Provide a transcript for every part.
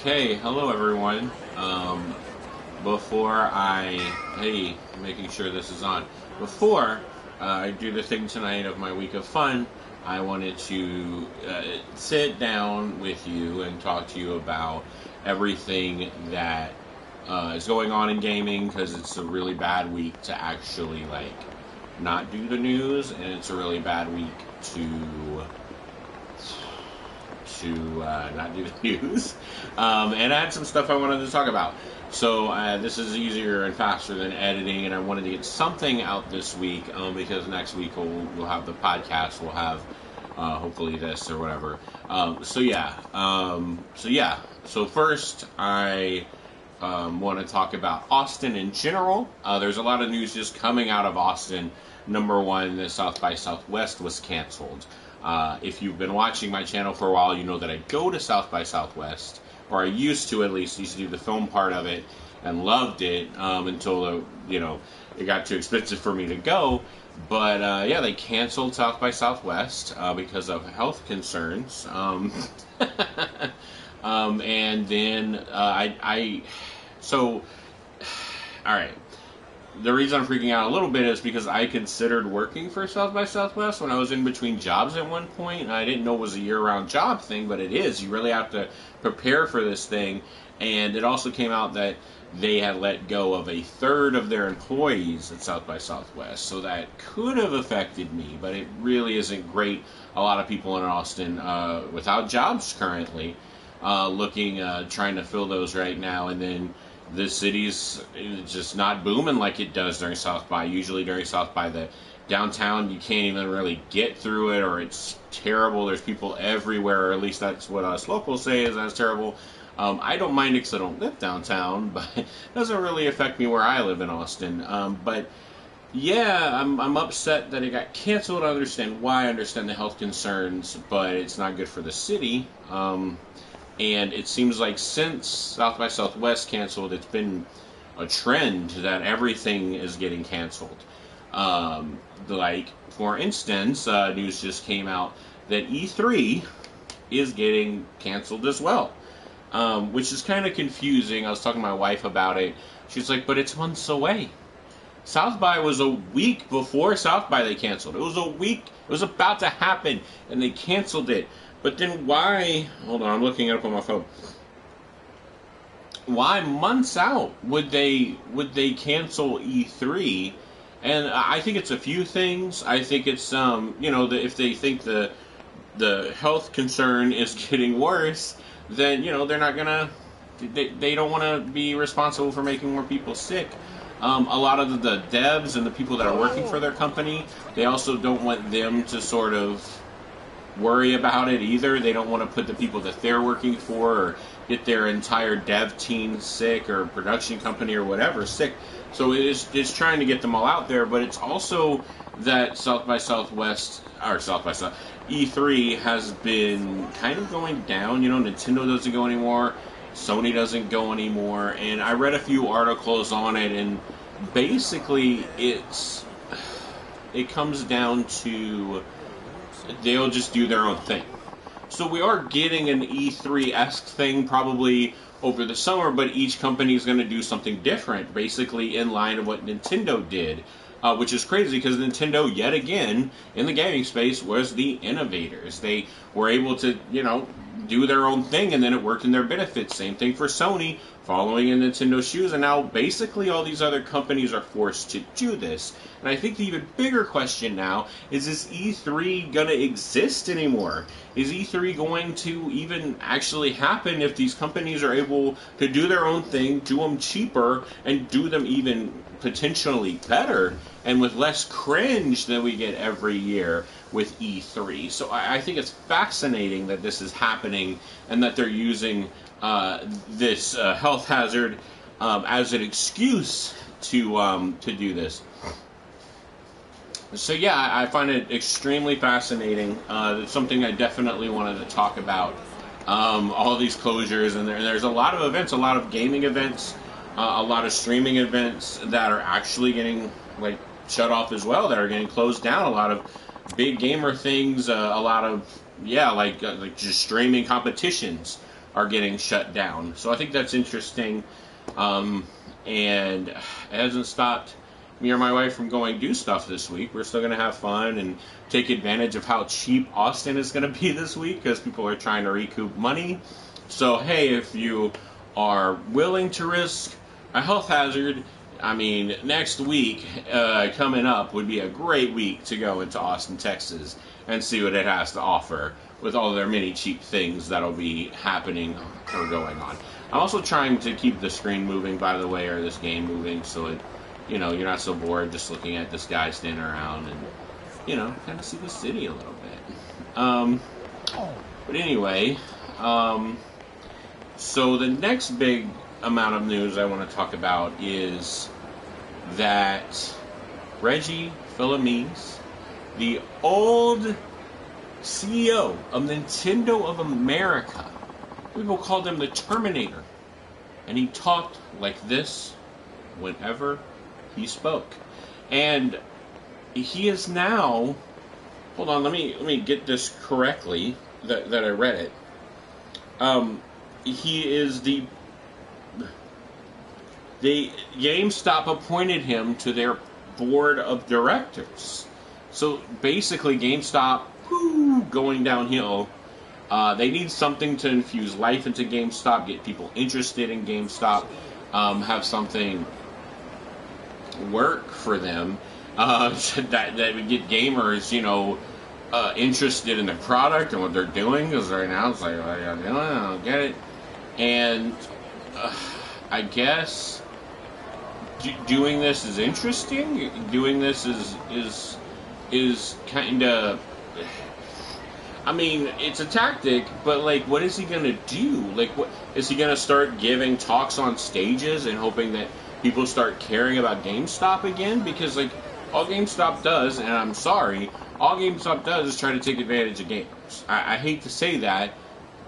Okay, hello everyone. Before I, hey, making sure this is on. Before I do the thing tonight of my week of fun, I wanted to sit down with you and talk to you about everything that is going on in gaming because it's a really bad week to actually not do the news, and it's a really bad week to not do the news. And I had some stuff I wanted to talk about. So this is easier and faster than editing, and I wanted to get something out this week because next week we'll have the podcast. We'll have hopefully this or whatever. So first, I want to talk about Austin in general. There's a lot of news just coming out of Austin. Number one, the South by Southwest was canceled. If you've been watching my channel for a while, you know that I go to South by Southwest, or I used to at least. Used to do the film part of it and loved it until it got too expensive for me to go. But they canceled South by Southwest because of health concerns. And then all right. The reason I'm freaking out a little bit is because I considered working for South by Southwest when I was in between jobs at one point, and I didn't know it was a year-round job thing, but it is. You really have to prepare for this thing, and it also came out that they had let go of a third of their employees at South by Southwest, so that could have affected me, but it really isn't great. A lot of people in Austin without jobs currently, trying to fill those right now, and then the city's just not booming like it does during South by. Usually during South by, the downtown, you can't even really get through it, or it's terrible. There's people everywhere, or at least that's what us locals say is that's terrible. I don't mind it because I don't live downtown, but it doesn't really affect me where I live in Austin. But yeah, I'm upset that it got canceled. I understand why. I understand the health concerns, but it's not good for the city. And it seems like since South by Southwest canceled, it's been a trend that everything is getting canceled. For instance, news just came out that E3 is getting canceled as well, which is kind of confusing. I was talking to my wife about it. She's like, but it's months away. South by was a week before South by they canceled. It was a week. It was about to happen, and they canceled it. But then why, hold on, I'm looking it up on my phone. Why months out would they cancel E3? And I think it's a few things. I think it's if they think the health concern is getting worse, then they're not gonna they don't want to be responsible for making more people sick. A lot of the devs and the people that are working for their company, they also don't want them to sort of worry about it either. They don't want to put the people that they're working for or get their entire dev team sick or production company or whatever sick. So it's trying to get them all out there, but it's also that South by Southwest or South by South E3 has been kind of going down. Nintendo doesn't go anymore, Sony doesn't go anymore, and I read a few articles on it, and basically it comes down to they'll just do their own thing. So we are getting an E3-esque thing probably over the summer, but each company is going to do something different, basically in line of what Nintendo did, which is crazy because Nintendo, yet again, in the gaming space, was the innovators. They were able to, do their own thing, and then it worked in their benefit. Same thing for Sony, following in Nintendo's shoes, and now basically all these other companies are forced to do this. And I think the even bigger question now is E3 going to exist anymore? Is E3 going to even actually happen if these companies are able to do their own thing, do them cheaper, and do them even potentially better, and with less cringe than we get every year with E3? So I think it's fascinating that this is happening and that they're using this health hazard as an excuse to do this. So yeah, I find it extremely fascinating. It's something I definitely wanted to talk about. All these closures, and there's a lot of events, a lot of gaming events, a lot of streaming events that are actually getting shut off as well, that are getting closed down. A lot of big gamer things, a lot of just streaming competitions are getting shut down. So I think that's interesting, and it hasn't stopped me or my wife from going to do stuff this week. We're still going to have fun and take advantage of how cheap Austin is going to be this week because people are trying to recoup money. So, hey, if you are willing to risk a health hazard, I mean, next week coming up would be a great week to go into Austin, Texas, and see what it has to offer with all their many cheap things that'll be happening or going on. I'm also trying to keep the screen moving, by the way, or this game moving, so it, you're not so bored just looking at this guy standing around and, kind of see the city a little bit. But anyway, so the next big amount of news I want to talk about is that Reggie Fils-Aimé, the old CEO of Nintendo of America, people called him the Terminator, and he talked like this whenever he spoke. And he is now, hold on, let me get this correctly that I read it. He is the GameStop appointed him to their board of directors. So basically GameStop going downhill. They need something to infuse life into GameStop, get people interested in GameStop, have something work for them that would get gamers, interested in the product and what they're doing. Because right now it's like, I don't get it. And I guess doing this is interesting. Doing this is kind of, I mean, it's a tactic, but what is he gonna do? What is he gonna start giving talks on stages and hoping that people start caring about GameStop again? Because all GameStop does, and I'm sorry, all GameStop does is try to take advantage of gamers. I hate to say that,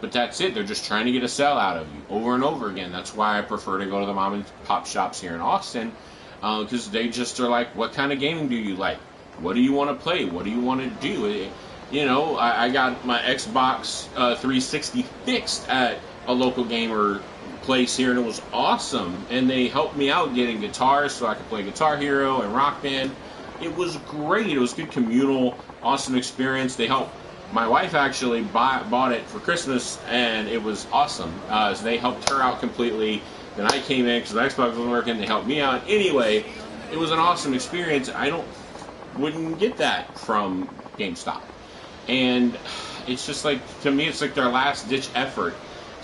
but that's it. They're just trying to get a sell out of you over and over again. That's why I prefer to go to the mom and pop shops here in Austin, because they just are like, what kind of gaming do you like? What do you want to play? What do you want to do? I got my Xbox 360 fixed at a local gamer place here, and it was awesome. And they helped me out getting guitars so I could play Guitar Hero and Rock Band. It was great. It was a good communal, awesome experience. They helped. My wife actually bought it for Christmas, and it was awesome. So they helped her out completely. Then I came in because the Xbox wasn't working. They helped me out. Anyway, it was an awesome experience. Wouldn't get that from GameStop. And it's just to me, it's their last ditch effort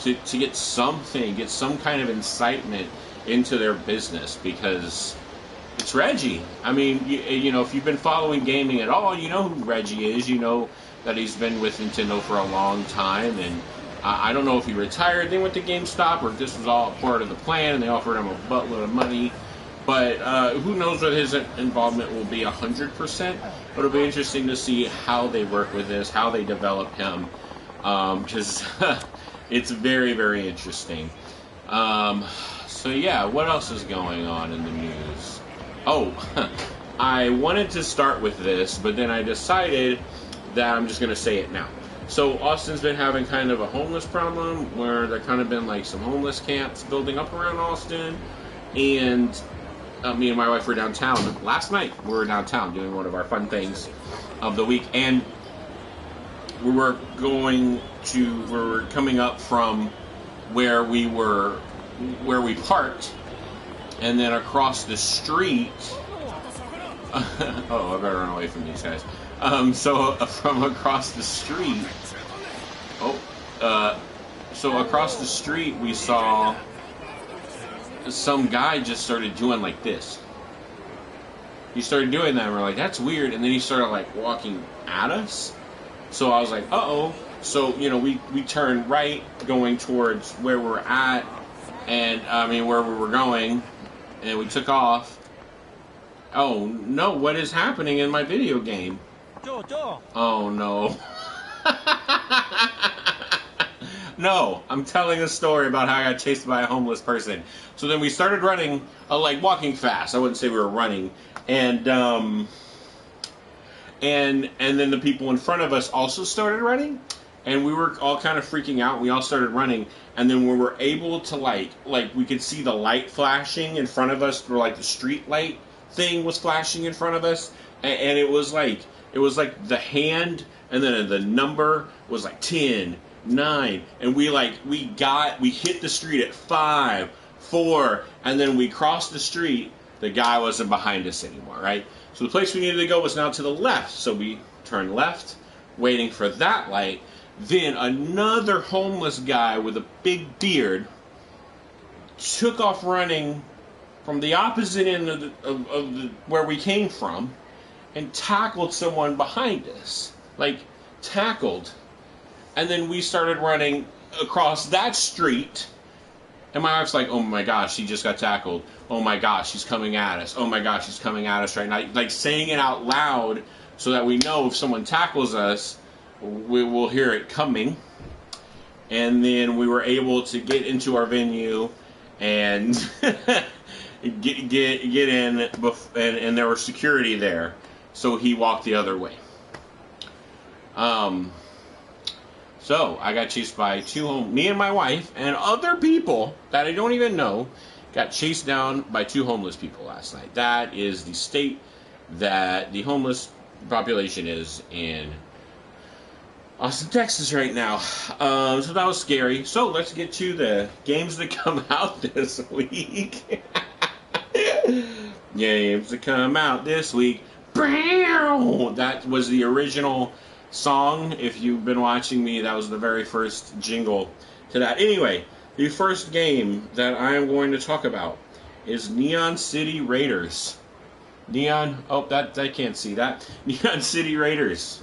to get some kind of incitement into their business, because it's Reggie. I mean, if you've been following gaming at all, you know who Reggie is. You know that he's been with Nintendo for a long time, and I don't know if he retired then went to GameStop or if this was all part of the plan and they offered him a buttload of money. But who knows what his involvement will be 100%. But it'll be interesting to see how they work with this, how they develop him, because it's very, very interesting. So yeah, what else is going on in the news? Oh, I wanted to start with this, but then I decided that I'm just going to say it now. So Austin's been having kind of a homeless problem, where there kind of been some homeless camps building up around Austin, and me and my wife were downtown last night. We were downtown doing one of our fun things of the week, and we were coming up from where we parked, and then across the street. Oh, I better run away from these guys. So from across the street, so across the street we saw some guy just started doing like this. He started doing that, and we're like, that's weird. And then he started walking at us. So I was like, uh-oh. So, we turned right going towards where we're at, and where we were going, and we took off. Oh no, what is happening in my video game? Oh no. No, I'm telling a story about how I got chased by a homeless person. So then we started running, walking fast. I wouldn't say we were running. And then the people in front of us also started running. and we were all kind of freaking out. We all started running, and then we were able to like we could see the light flashing in front of us, or like the street light thing was flashing in front of us, and it was like the hand, and then the number was like 10, 9, and we hit the street at 5, 4, and then we crossed the street. The guy wasn't behind us anymore, right? So the place we needed to go was now to the left. So we turned left, waiting for that light. Then another homeless guy with a big beard took off running from the opposite end of where we came from, and tackled someone behind us. Like, tackled. And then we started running across that street. And my wife's like, oh my gosh, he just got tackled. Oh my gosh, he's coming at us. Oh my gosh, he's coming at us right now. Like, saying it out loud so that we know if someone tackles us, we will hear it coming. And then we were able to get into our venue and get in, and there was security there. So he walked the other way. So I got chased by me and my wife and other people that I don't even know got chased down by 2 homeless people last night. That is the state that the homeless population is in Austin, Texas right now. So that was scary. So let's get to the games that come out this week. Games that come out this week. That was the original song. If you've been watching me, that was the very first jingle to that. Anyway, the first game that I am going to talk about is Neon City Raiders. I can't see that. Neon City Raiders.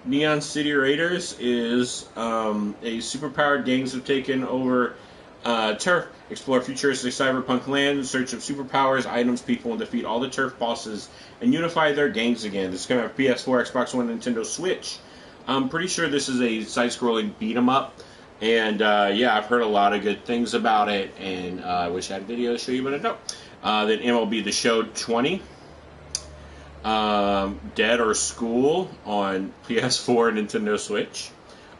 Neon City Raiders is a superpowered gangs have taken over turf, explore futuristic cyberpunk land in search of superpowers, items, people, and defeat all the turf bosses and unify their gangs again. This is going to have PS4, Xbox One, Nintendo Switch. I'm pretty sure this is a side-scrolling beat-em-up, and yeah, I've heard a lot of good things about it, and I wish I had a video to show you, but I don't. Then MLB The Show 20. Dead or School on PS4 and Nintendo Switch.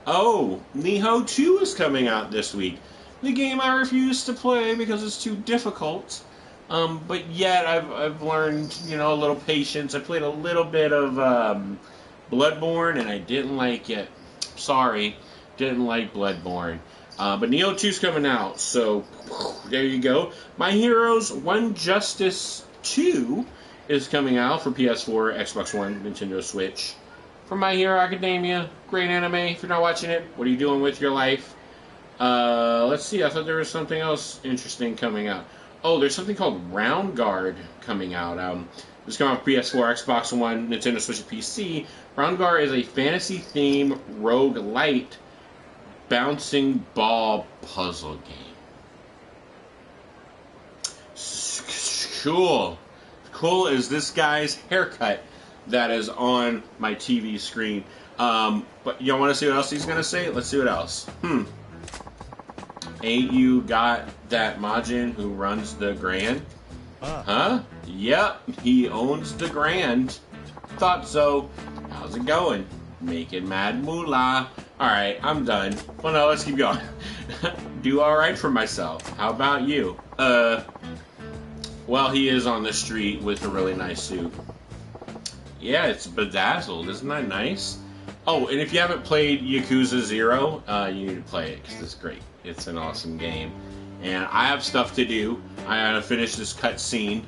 Oh, Nioh 2 is coming out this week. The game I refuse to play because it's too difficult. But yet I've learned, a little patience. I played a little bit of Bloodborne and I didn't like it. Sorry, didn't like Bloodborne. But Nioh 2's coming out, so there you go. My Heroes 1 Justice 2 is coming out for PS4, Xbox One, Nintendo Switch. From My Hero Academia, great anime. If you're not watching it, what are you doing with your life? Let's see, I thought there was something else interesting coming out. Oh, there's something called Round Guard coming out. This is coming out for PS4, Xbox One, Nintendo Switch, and PC. Round Guard is a fantasy-themed roguelite bouncing ball puzzle game. Cool. Cool is this guy's haircut that is on my TV screen. But y'all want to see what else he's going to say? Let's see what else. Ain't you got that Majin who runs the Grand? Huh? Yep, he owns the Grand. Thought so. How's it going? Making mad moolah. Alright, I'm done. Well, no, let's keep going. Do alright for myself. How about you? Well, he is on the street with a really nice suit. Yeah, it's bedazzled. Isn't that nice? Oh, and if you haven't played Yakuza 0, you need to play it because it's great. It's an awesome game. And I have stuff to do. I gotta finish this cutscene.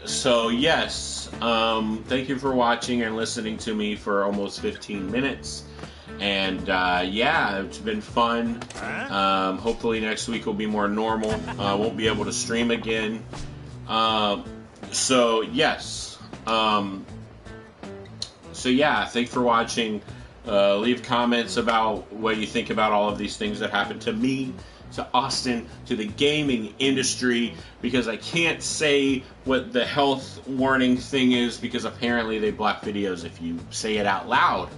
So yes, thank you for watching and listening to me for almost 15 minutes. And yeah, it's been fun. Hopefully next week will be more normal. Won't be able to stream again. So yes. So yeah, thanks for watching. Leave comments about what you think about all of these things that happened to me, to Austin, to the gaming industry, because I can't say what the health warning thing is because apparently they block videos if you say it out loud.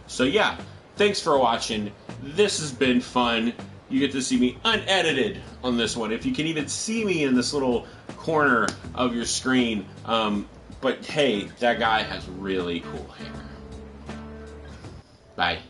So yeah, thanks for watching. This has been fun. You get to see me unedited on this one. If you can even see me in this little corner of your screen. But hey, that guy has really cool hair. Bye.